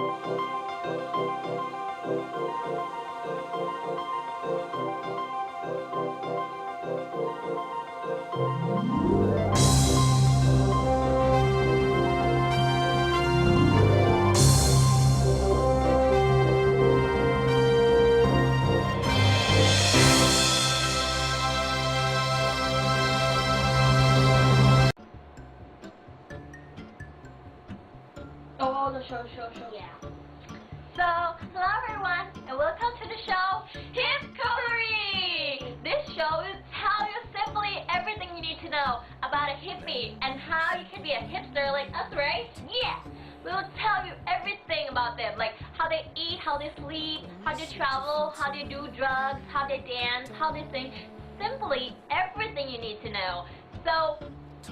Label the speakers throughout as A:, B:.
A: Oh, the show. Yeah. So, hello everyone, and welcome to the show, Hip Coloring! This show will tell you simply everything you need to know about a hippie and how you can be a hipster like us, right? Yeah! We'll tell you everything about them, like how they eat, how they sleep, how they travel, how they do drugs, how they dance, how they sing. Simply everything you need to know. So,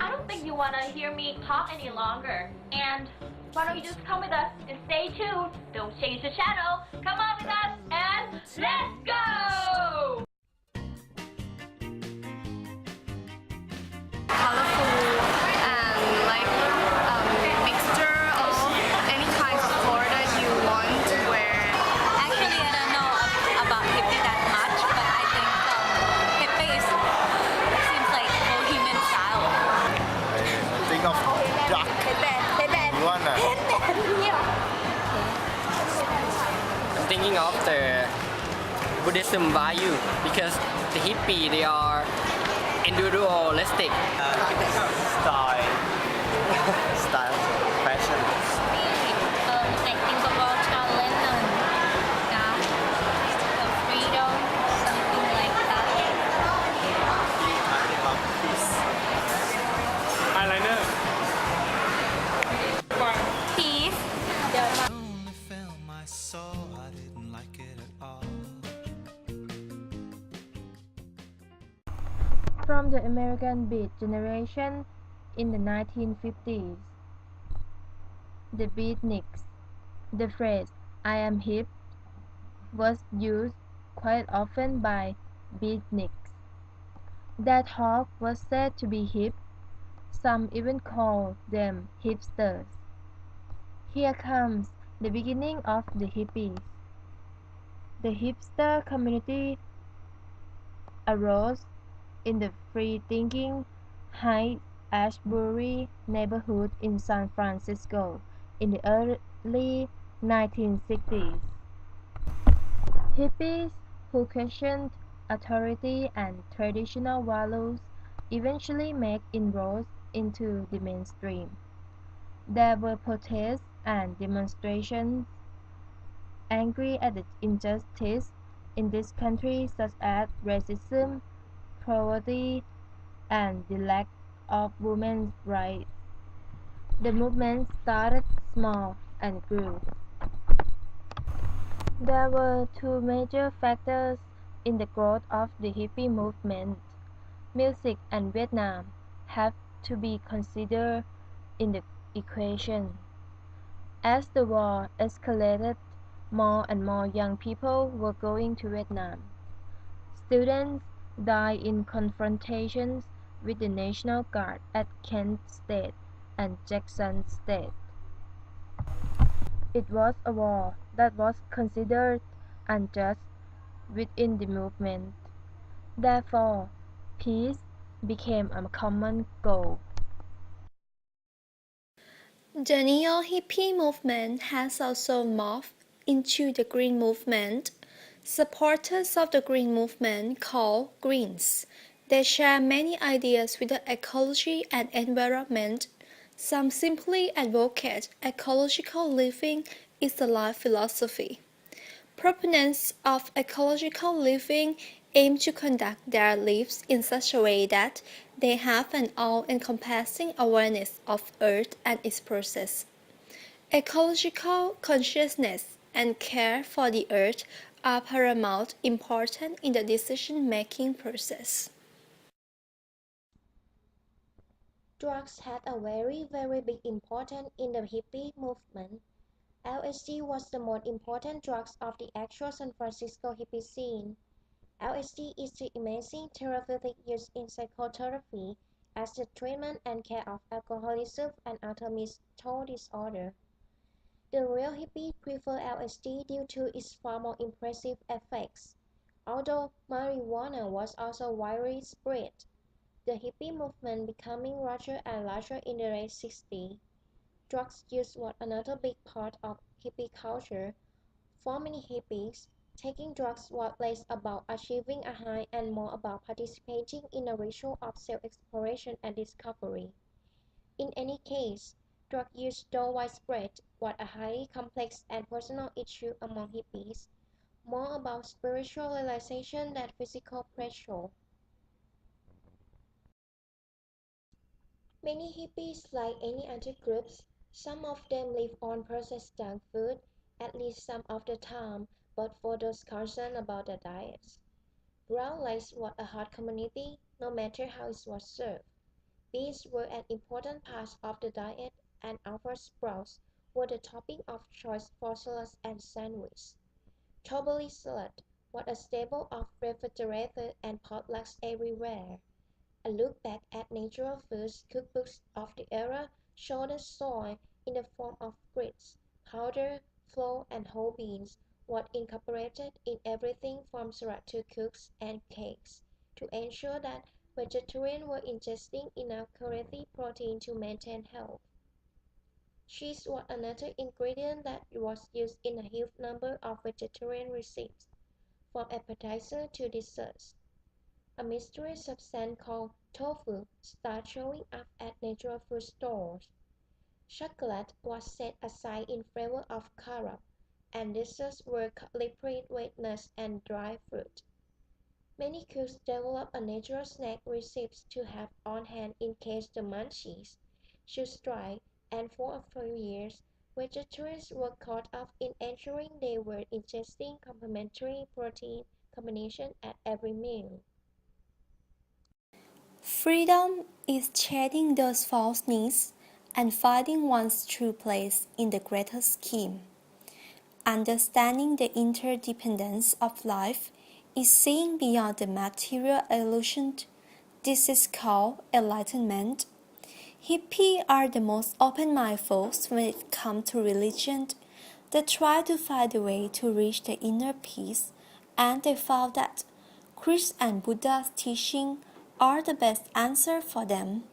A: I don't think you want to hear me talk any longer. And why don't you just come with us and stay tuned? Don't change the channel. Come on with us and let's go!
B: Colorful and like mixture of any kind of color that you want to wear.
C: Actually, I don't know about hippie that much, but I think hippie seems like bohemian style.
D: I think of duck. You wanna?
E: I'm thinking of the Buddhism value because the hippie they are individualistic.
D: Style, fashion.
C: I think about John Lennon, the freedom, something like that.
D: About peace.
E: Eyeliner.
C: Peace.
F: Only felt my soul, I didn't like it at all.
G: From the American Beat generation in the 1950s, the beatniks, the phrase "I am hip" was used quite often by beatniks. Their talk was said to be hip, some even called them hipsters. Here comes the beginning of the hippies. The hipster community arose in the free-thinking Haight-Ashbury neighborhood in San Francisco in the early 1960s. Hippies who questioned authority and traditional values eventually made inroads into the mainstream. There were protests and demonstrations angry at the injustice in this country such as racism, poverty, and the lack of women's rights. The movement started small and grew. There were two major factors in the growth of the hippie movement. Music and Vietnam have to be considered in the equation. As the war escalated, more and more young people were going to Vietnam. Students died in confrontations with the National Guard at Kent State and Jackson State. It was a war that was considered unjust within the movement. Therefore, peace became a common goal.
B: The neo-hippie movement has also morphed into the Green movement. Supporters of the Green movement call Greens. They share many ideas with the ecology and environment. Some simply advocate ecological living is the life philosophy. Proponents of ecological living aim to conduct their lives in such a way that they have an all-encompassing awareness of Earth and its process. Ecological consciousness and care for the Earth are paramount important in the decision-making process.
H: Drugs had a very big importance in the hippie movement. LSD was the most important drug of the actual San Francisco hippie scene. LSD is the amazing therapeutic use in psychotherapy as the treatment and care of alcoholism and other mental disorders. The real hippie prefer LSD due to its far more impressive effects. Although marijuana was also widely spread, the hippie movement becoming larger and larger in the late 60s. Drugs use was another big part of hippie culture. For many hippies, taking drugs was less about achieving a high and more about participating in a ritual of self-exploration and discovery. In any case, drug use, though widespread, was a highly complex and personal issue among hippies, more about spiritual realization than physical pressure. Many hippies, like any other groups, some of them live on processed junk food, at least some of the time, but for those concerned about their diets. Brown rice was a hot commodity, no matter how it was served. Beans were an important part of the diet, and alfalfa sprouts were the topping of choice for salads and sandwiches. Chobolate salad was a staple of refrigerators and potlucks everywhere. A look back at natural foods cookbooks of the era showed that soy, in the form of grits, powder, flour, and whole beans, was incorporated in everything from salad to cookies and cakes, to ensure that vegetarians were ingesting enough quality protein to maintain health. Cheese was another ingredient that was used in a huge number of vegetarian recipes, from appetizer to desserts. A mysterious substance called tofu started showing up at natural food stores. Chocolate was set aside in flavor of carob, and desserts were liquid with nuts and dried fruit. Many cooks developed a natural snack recipe to have on hand in case the munchies should strike, and for a few years, vegetarians were caught up in ensuring they were ingesting complementary protein combination at every meal.
B: Freedom is shedding those false needs and finding one's true place in the greater scheme. Understanding the interdependence of life is seeing beyond the material illusion. This is called enlightenment. Hippies are the most open-minded folks when it comes to religion. They try to find a way to reach the inner peace, and they found that Christ and Buddha's teaching are the best answer for them.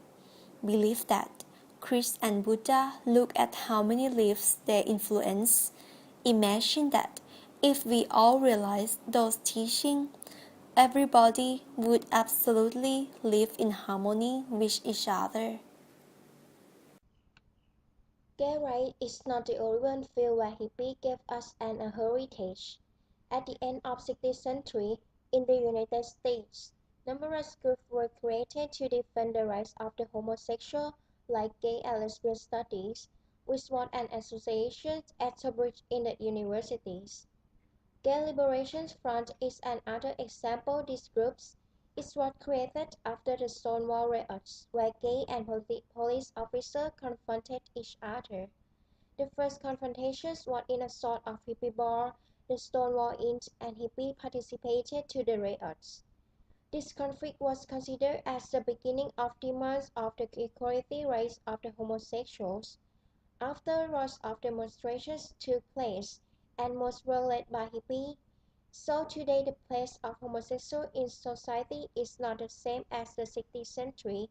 B: Believe that Christ and Buddha look at how many lives they influence. Imagine that if we all realized those teachings, everybody would absolutely live in harmony with each other.
H: Gay rights is not the only one field where hippies gave us a heritage. At the end of the 16th century, in the United States, numerous groups were created to defend the rights of the homosexual, like Gay and Lesbian Studies, which was an association established in the universities. Gay Liberation Front is another example. These groups is what created after the Stonewall riots, where gay and police officers confronted each other. The first confrontations was in a sort of hippie bar. The Stonewall Inn and hippies participated to the riots. This conflict was considered as the beginning of demands of the equality rights of the homosexuals. After lots of demonstrations took place, and most were led by hippies, so today the place of homosexuals in society is not the same as the 16th century.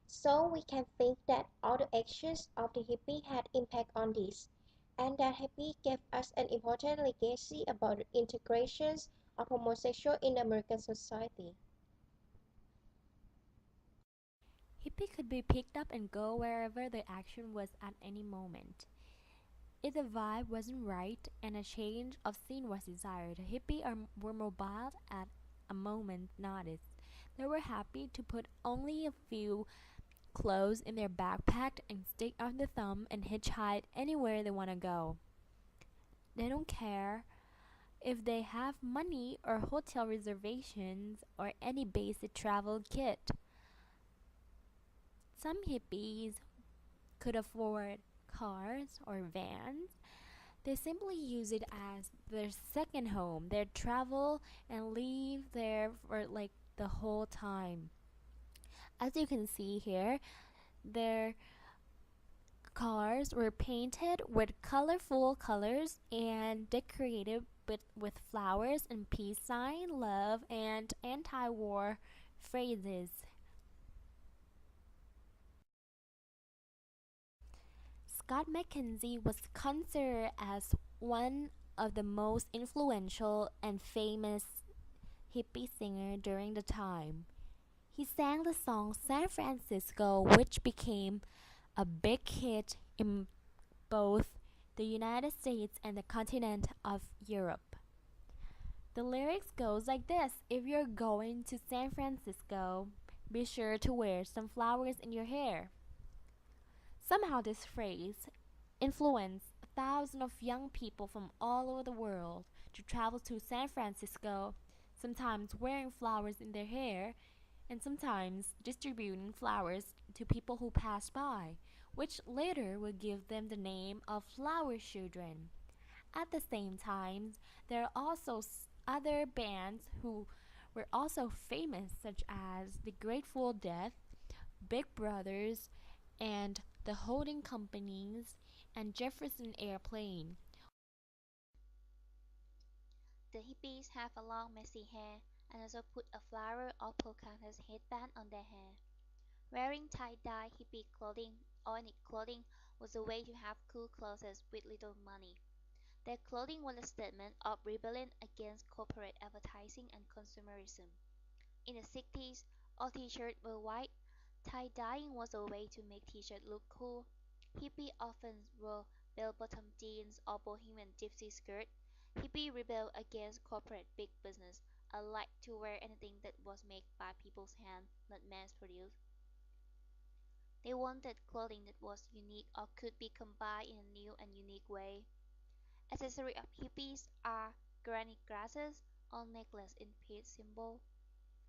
H: So we can think that all the actions of the hippie had impact on this, and that hippie gave us an important legacy about the integrations of homosexuals in American society.
I: Hippie could be picked up and go wherever the action was at any moment. If the vibe wasn't right and a change of scene was desired, were mobile at a moment's notice. They were happy to put only a few clothes in their backpack and stick out the thumb and hitchhike anywhere they want to go. They don't care if they have money or hotel reservations or any basic travel kit. Some hippies could afford cars or vans. They simply use it as their second home. They travel and live there for like the whole time. As you can see here, their cars were painted with colorful colors and decorated with flowers and peace sign, love, and anti-war phrases. Scott McKenzie was considered as one of the most influential and famous hippie singers during the time. He sang the song San Francisco, which became a big hit in both the United States and the continent of Europe. The lyrics goes like this: if you're going to San Francisco, be sure to wear some flowers in your hair. Somehow this phrase influenced thousands of young people from all over the world to travel to San Francisco, sometimes wearing flowers in their hair and sometimes distributing flowers to people who pass by, which later would give them the name of Flower Children. At the same time, there are also other bands who were also famous, such as the Grateful Dead, Big Brothers, and the Holding Companies, and Jefferson Airplane.
J: The hippies have a long messy hair and also put a flower or Pocahontas headband on their hair. Wearing tie-dye hippie clothing or knit clothing was a way to have cool clothes with little money. Their clothing was a statement of rebellion against corporate advertising and consumerism. In the 60s, all t-shirts were white. Tie-dyeing was a way to make t-shirts look cool. Hippie often wore bell-bottom jeans or bohemian gypsy skirt. Hippie rebelled against corporate big business and liked to wear anything that was made by people's hands, not mass-produced. They wanted clothing that was unique or could be combined in a new and unique way. Accessories of hippies are granite glasses or necklace in peace symbol.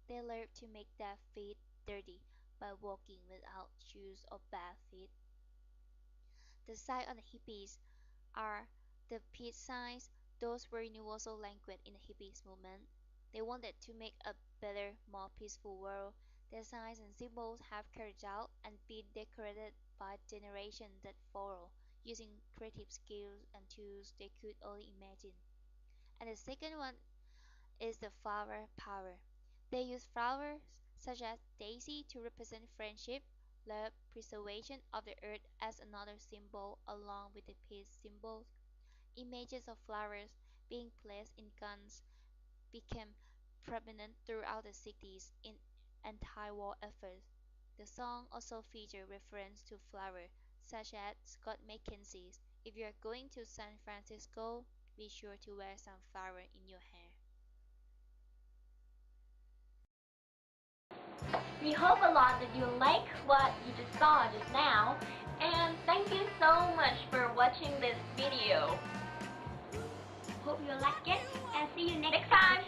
J: They learned to make their feet dirty by walking without shoes or bare feet. The signs on the hippies are the peace signs. Those were universal language in the hippies movement. They wanted to make a better, more peaceful world. Their signs and symbols have carried out and been decorated by generations that follow, using creative skills and tools they could only imagine. And the second one is the flower power. They use flowers such as daisy to represent friendship, love, preservation of the earth as another symbol, along with the peace symbols. Images of flowers being placed in guns became prominent throughout the 60s in anti-war efforts. The song also featured reference to flowers, such as Scott McKenzie's "If you're going to San Francisco, be sure to wear some flower in your hair."
A: We hope a lot that you like what you just saw just now, and thank you so much for watching this video. Hope you like it, and see you next time.